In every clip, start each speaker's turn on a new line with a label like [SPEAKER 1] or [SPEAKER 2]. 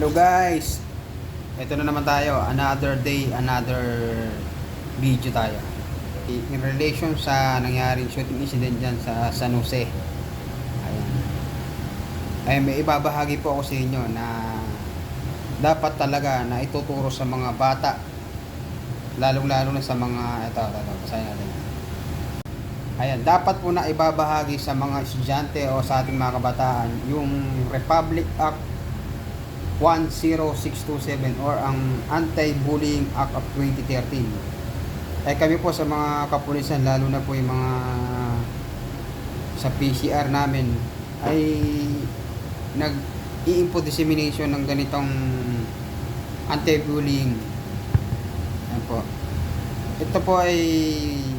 [SPEAKER 1] Hello guys! Ito na naman tayo, another day, another video tayo. In relation sa nangyaring shooting incident dyan sa San Jose. Ayan. Ay, may ibabahagi po ako sa inyo na dapat talaga na ituturo sa mga bata, lalong-lalo na sa mga, ito, basahin natin. Ayan, dapat po na ibabahagi sa mga estudyante o sa ating mga kabataan yung Republic Act 10627 or ang Anti-Bullying Act of 2013. Kami po sa mga kapulisan, lalo na po yung mga sa PCR namin, ay nag-i-input dissemination ng ganitong anti-bullying. Ayan po. Ito po ay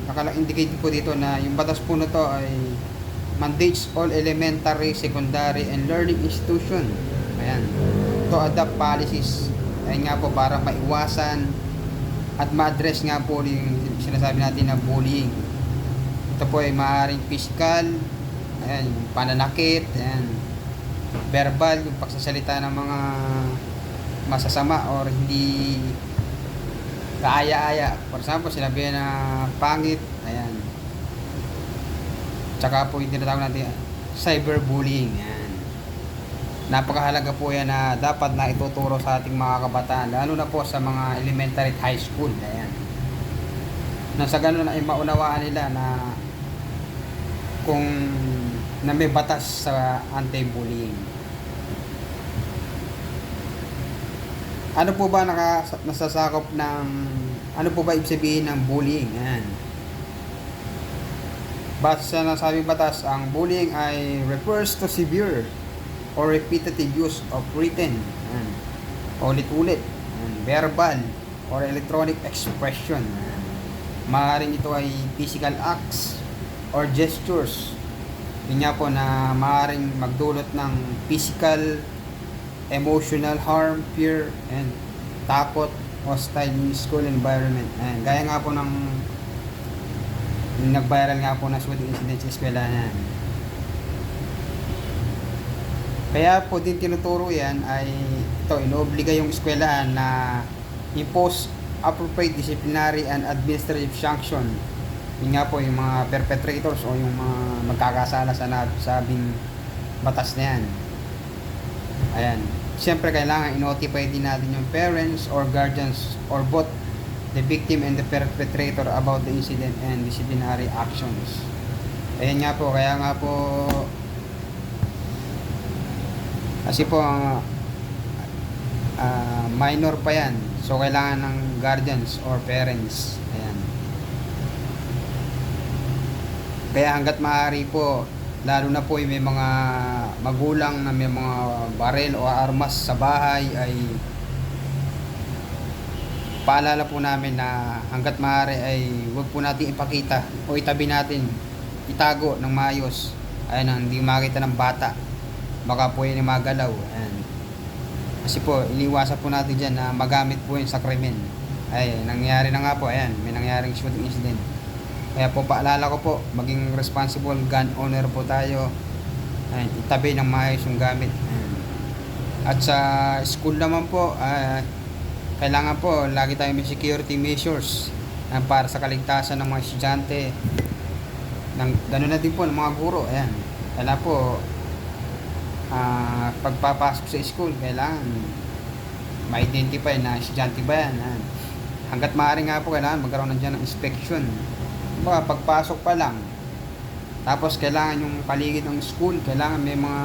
[SPEAKER 1] naka-indicate po dito na yung batas po na to ay mandates all elementary, secondary, and learning institution. Ayan. To adopt policies. Ayun nga po, para maiwasan at ma-address nga po yung sinasabi natin na bullying. Ito po ay maaaring physical, ayan, pananakit, ayan, verbal, yung pagsasalita ng mga masasama or hindi kaaya-aya. For example, sinabi na pangit, ayan. Tsaka po yung tinatawag natin cyberbullying, ayan. Napakahalaga po yan na dapat na ituturo sa ating mga kabataan, lalo na po sa mga elementary at high school. Ayan. Na sa ganun ay maunawaan nila na kung na may batas sa anti-bullying. Ano po ba nasasakop ng, ano po ba ibig sabihin ng bullying? Ayan. Base sa nasabing batas, ang bullying ay refers to severe or repetitive use of written, ulit-ulit, verbal or electronic expression. Maaaring ito ay physical acts or gestures. Yun nga po na maaaring magdulot ng physical, emotional harm, fear, and takot, hostile school environment. Gaya nga po ng nag-viral nga po na shooting incident sa eskwela na. Kaya po din tinuturo yan ay ito, inoobliga yung eskwelahan na impose appropriate disciplinary and administrative sanction. Yun nga po yung mga perpetrators o yung mga magkakasala sa sabing batas na yan. Ayan. Siyempre kailangan i-notify din natin yung parents or guardians or both the victim and the perpetrator about the incident and disciplinary actions. Ayan nga po, kaya nga po kasi po minor pa yan, so kailangan ng guardians or parents. Ayan. Kaya hanggat maaari po, lalo na po yung may mga magulang na may mga baril o armas sa bahay, ay paalala po namin na hanggat maaari ay huwag po natin ipakita o itabi natin, itago ng maayos, ay nang hindi makita ng bata. Baka po yun yung magalaw. Ayan. Kasi po, iniwasan po natin dyan na magamit po yun sa krimen. Ay, nangyari na nga po. Ayan, may nangyaring shooting incident. Kaya po, paalala ko po, maging responsible gun owner po tayo. Ayan, itabi ng maayos yung gamit. Ayan. At sa school naman po, kailangan po, lagi tayo may security measures para sa kaligtasan ng mga estudyante. Ganoon na din po ng mga guro. Ayan. Kailangan po, pagpapasok sa school, kailangan ma-identify na estudyante ba yan. Hanggat maaari nga po, kailangan magkaroon na dyan ng inspection. Baka pagpasok pa lang, tapos kailangan yung paligid ng school, kailangan may mga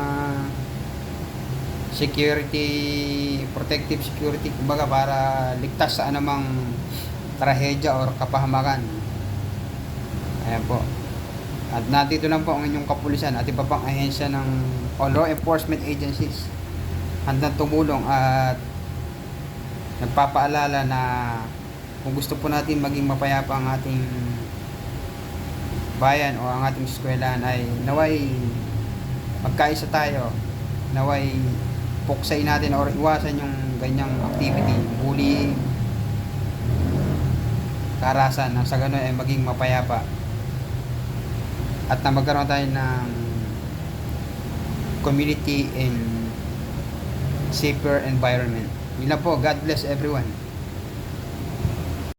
[SPEAKER 1] security, protective security, kumbaga para ligtas sa anumang trahedya or kapahamakan. Ayan po. At nandito lang po ang inyong kapulisan at iba pang ahensya ng law enforcement agencies, handang tumulong at nagpapaalala na kung gusto po natin maging mapayapa ang ating bayan o ang ating eskwelahan, ay naway magkaisa tayo, naway puksay natin o iwasan yung ganyang activity, bullying, karahasan, na sa ganun ay maging mapayapa at na magkaroon tayo ng community and safer environment. Yun lang po. God bless everyone.